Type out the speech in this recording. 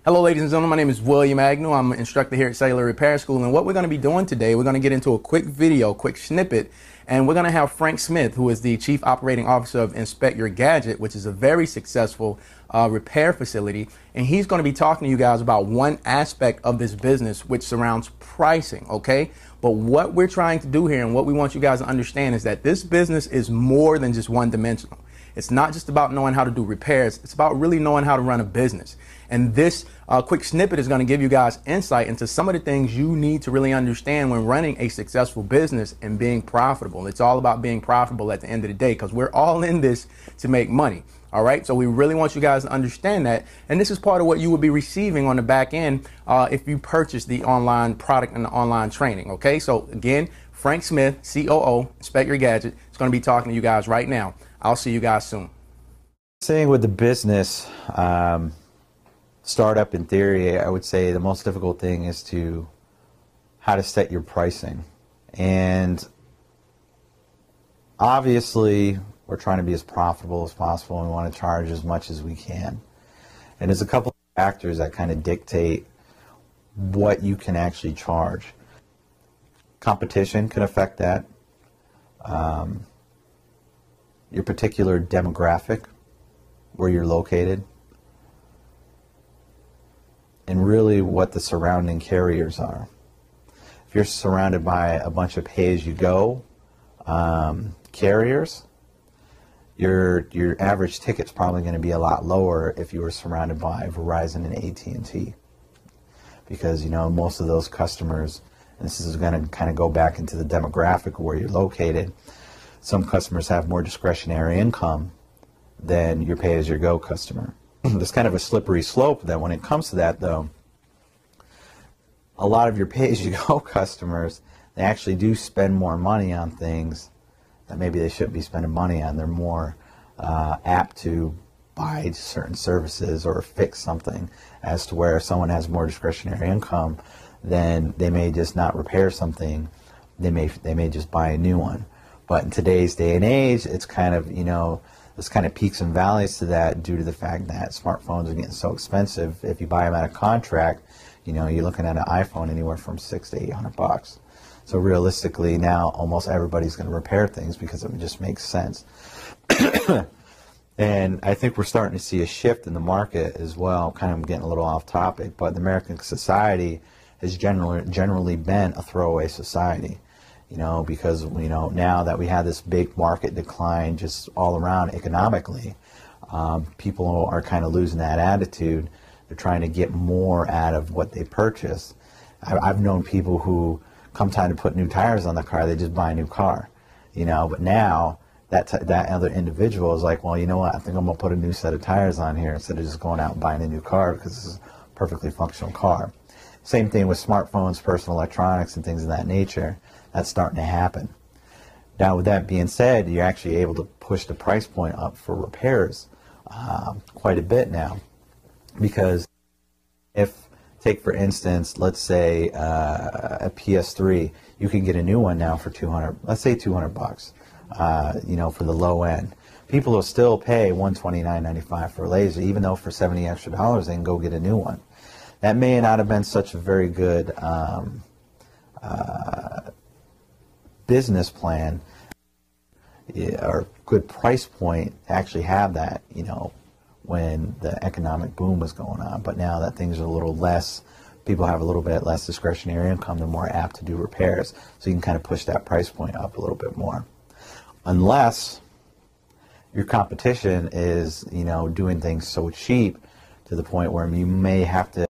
Hello ladies and gentlemen, my name is William Agnew. I'm an instructor here at Cellular Repair School, and what we're going to be doing today, we're going to get into a quick video, quick snippet, and we're going to have Frank Smith, who is the Chief Operating Officer of Inspect Your Gadget, which is a very successful repair facility, and he's going to be talking to you guys about one aspect of this business which surrounds pricing, okay? But what we're trying to do here and what we want you guys to understand is that this business is more than just one-dimensional. It's not just about knowing how to do repairs. It's about really knowing how to run a business. And this quick snippet is going to give you guys insight into some of the things you need to really understand when running a successful business and being profitable. It's all about being profitable at the end of the day, because we're all in this to make money. All right. So we really want you guys to understand that. And this is part of what you will be receiving on the back end if you purchase the online product and the online training. OK, so again, Frank Smith, COO, Inspect Your Gadget, is going to be talking to you guys right now. I'll see you guys soon. Saying with the business startup, in theory, I would say the most difficult thing is how to set your pricing. And obviously, we're trying to be as profitable as possible, and we want to charge as much as we can. And there's a couple of factors that kind of dictate what you can actually charge. Competition can affect that. Your particular demographic, where you're located, and really what the surrounding carriers are. If you're surrounded by a bunch of pay-as-you-go carriers, your average ticket's probably going to be a lot lower if you were surrounded by Verizon and AT&T, because most of those customers, and this is going to kind of go back into the demographic of where you're located. Some customers have more discretionary income than your pay-as-you-go customer. There's kind of a slippery slope that when it comes to that, though. A lot of your pay-as-you-go customers, they actually do spend more money on things that maybe they shouldn't be spending money on. They're more apt to buy certain services or fix something, as to where if someone has more discretionary income, then they may just not repair something. They may just buy a new one. But in today's day and age, it's kind of, there's kind of peaks and valleys to that due to the fact that smartphones are getting so expensive. If you buy them at a contract, you're looking at an iPhone anywhere from $600 to $800. So realistically, now almost everybody's going to repair things because it just makes sense. And I think we're starting to see a shift in the market as well. Kind of getting a little off topic, but the American society has generally been a throwaway society. Because now that we have this big market decline just all around economically, people are kind of losing that attitude. They're trying to get more out of what they purchase. I've known people who, come time to put new tires on the car, they just buy a new car. But now that other individual is like, well, you know what? I think I'm gonna put a new set of tires on here instead of just going out and buying a new car, because this is a perfectly functional car. Same thing with smartphones, personal electronics, and things of that nature. That's starting to happen. Now, with that being said, you're actually able to push the price point up for repairs quite a bit now, because take for instance, let's say a PS3, you can get a new one now for let's say $200, for the low end. People will still pay $129.95 for a laser, even though for $70 extra they can go get a new one. That may not have been such a very good business plan or good price point to actually have that, when the economic boom was going on. But now that things are a little less, people have a little bit less discretionary income, they're more apt to do repairs. So you can kind of push that price point up a little bit more. Unless your competition is, doing things so cheap to the point where you may have to